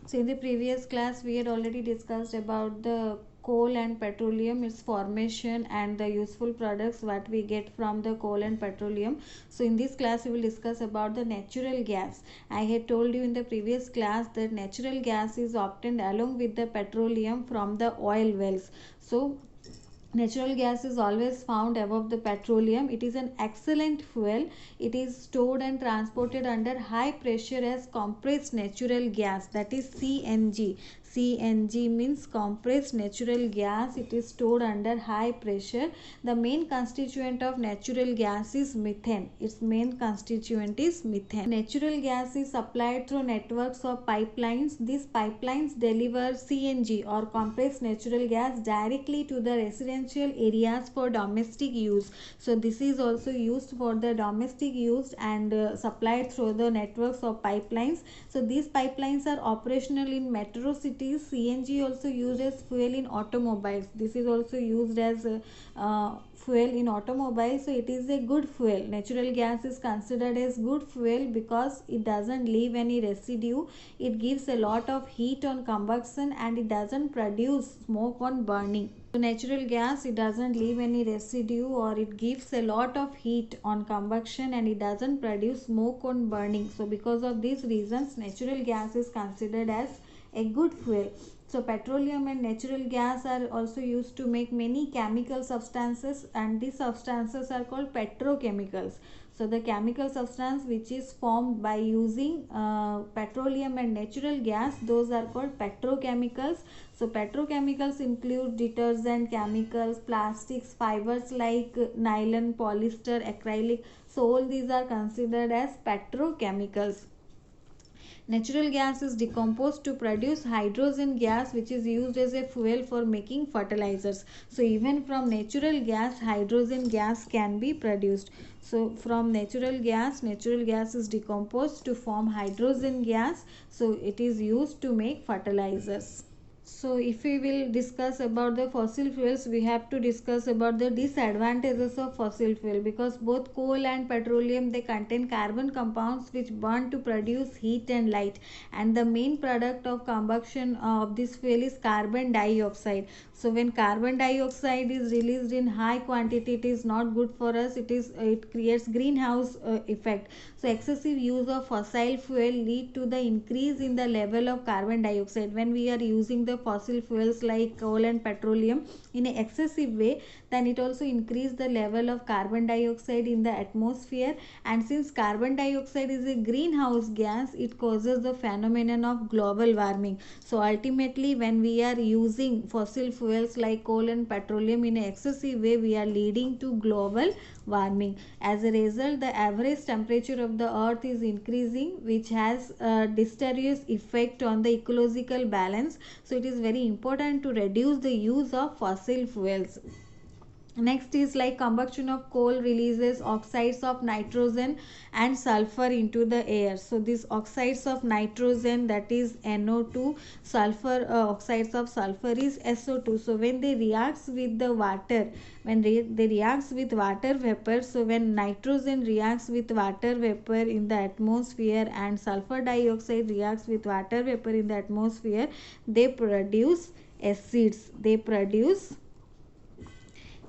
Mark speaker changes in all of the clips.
Speaker 1: So in the previous class we had already discussed about the coal and petroleum, its formation and the useful products what we get from the coal and petroleum. So in this class we will discuss about the natural gas. I had told you in the previous class that natural gas is obtained along with the petroleum from the oil wells. So natural gas is always found above the petroleum. It is an excellent fuel. It is stored and transported under high pressure as compressed natural gas, that is CNG. CNG means compressed natural gas. It is stored under high pressure. The main constituent of natural gas is methane. Its main constituent is methane. Natural gas is supplied through networks of pipelines. These pipelines deliver CNG or compressed natural gas directly to the residential areas for domestic use. So this is also used for the domestic use and supplied through the networks of pipelines. So these pipelines are operational in metro cities. CNG also used as fuel in automobiles. This is also used as fuel in automobiles. So it is a good fuel. Natural gas is considered as good fuel because it doesn't leave any residue. It gives a lot of heat on combustion and it doesn't produce smoke on burning. So natural gas, it doesn't leave any residue or it gives a lot of heat on combustion and it doesn't produce smoke on burning. So because of these reasons natural gas is considered as a good fuel. So petroleum and natural gas are also used to make many chemical substances, and these substances are called petrochemicals. So the chemical substance which is formed by using petroleum and natural gas, those are called petrochemicals. So petrochemicals include detergent chemicals, plastics, fibers like nylon, polyester, acrylic. So all these are considered as petrochemicals. Natural gas is decomposed to produce hydrogen gas, which is used as a fuel for making fertilizers. So even from natural gas, hydrogen gas can be produced. So from natural gas is decomposed to form hydrogen gas. So it is used to make fertilizers. So if we will discuss about the fossil fuels, we have to discuss about the disadvantages of fossil fuel, because both coal and petroleum, they contain carbon compounds which burn to produce heat and light, and the main product of combustion of this fuel is carbon dioxide. So when carbon dioxide is released in high quantity, it is not good for us. It creates greenhouse effect. So excessive use of fossil fuel lead to the increase in the level of carbon dioxide. When we are using the fossil fuels like coal and petroleum in an excessive way, then it also increase the level of carbon dioxide in the atmosphere. And since carbon dioxide is a greenhouse gas, it causes the phenomenon of global warming. So ultimately, when we are using fossil fuels like coal and petroleum in an excessive way, we are leading to global warming. As a result, the average temperature of the earth is increasing, which has a deleterious effect on the ecological balance. So it is very important to reduce the use of fossil fuels. Next is like combustion of coal releases oxides of nitrogen and sulfur into the air. So these oxides of nitrogen, that is NO2, sulfur oxides of sulfur is SO2. So when they reacts with the water, they reacts with water vapor, so when nitrogen reacts with water vapor in the atmosphere and sulfur dioxide reacts with water vapor in the atmosphere, they produce acids.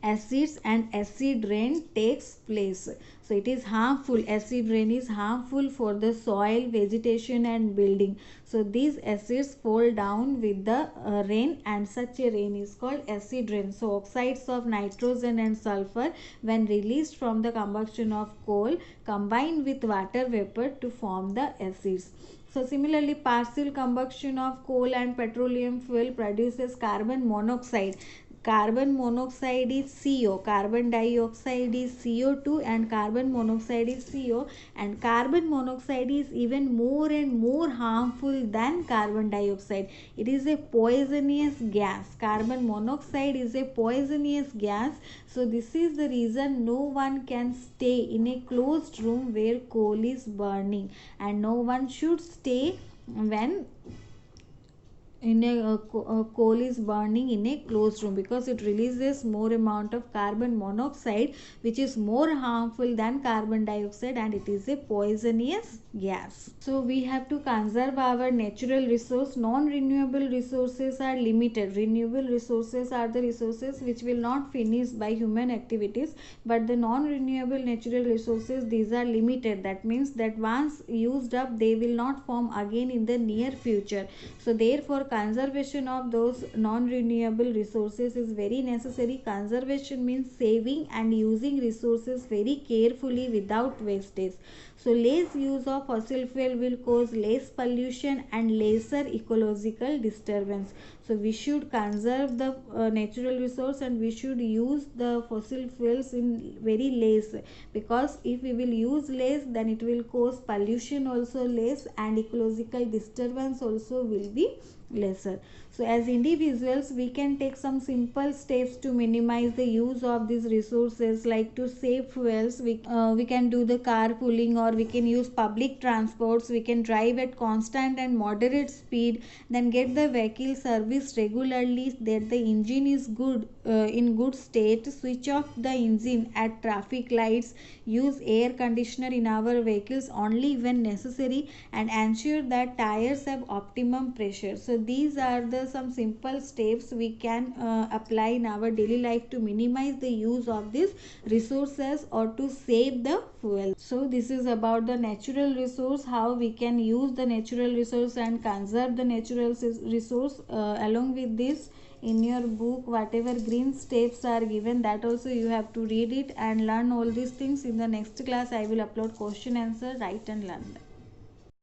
Speaker 1: Acids and acid rain takes place. So it is harmful. Acid rain is harmful for the soil, vegetation and building. So these acids fall down with the rain, and such a rain is called acid rain. So oxides of nitrogen and sulfur, when released from the combustion of coal, combine with water vapor to form the acids. So similarly, partial combustion of coal and petroleum fuel produces carbon monoxide. Carbon monoxide is CO, carbon dioxide is CO2, and carbon monoxide is CO, and carbon monoxide is even more and more harmful than carbon dioxide. It is a poisonous gas. Carbon monoxide is a poisonous gas. So this is the reason no one can stay in a closed room where coal is burning, and no one should stay when in coal is burning in a closed room, because it releases more amount of carbon monoxide, which is more harmful than carbon dioxide, and it is a poisonous gas. So we have to conserve our natural resource. Non-renewable resources are limited. Renewable resources are the resources which will not finish by human activities, but the non-renewable natural resources, these are limited. That means that once used up, they will not form again in the near future. So therefore conservation of those non-renewable resources is very necessary. Conservation means saving and using resources very carefully without wastage. So less use of fossil fuel will cause less pollution and lesser ecological disturbance. So we should conserve the natural resource, and we should use the fossil fuels in very less, because if we will use less, then it will cause pollution also less, and ecological disturbance also will be lesser. So as individuals, we can take some simple steps to minimize the use of these resources, like to save fuels. We can do the carpooling, or we can use public transports. We can drive at constant and moderate speed, then get the vehicle serviced regularly, that the engine is good, in good state. Switch off the engine at traffic lights. Use air conditioner in our vehicles only when necessary, and ensure that tires have optimum pressure. So these are the some simple steps we can apply in our daily life to minimize the use of these resources, or to save the fuel. So this is about the natural resource, how we can use the natural resource and conserve the natural resource. Along with this, in your book, whatever green steps are given, that also you have to read it and learn all these things. In the next class I will upload question answer, write and learn them.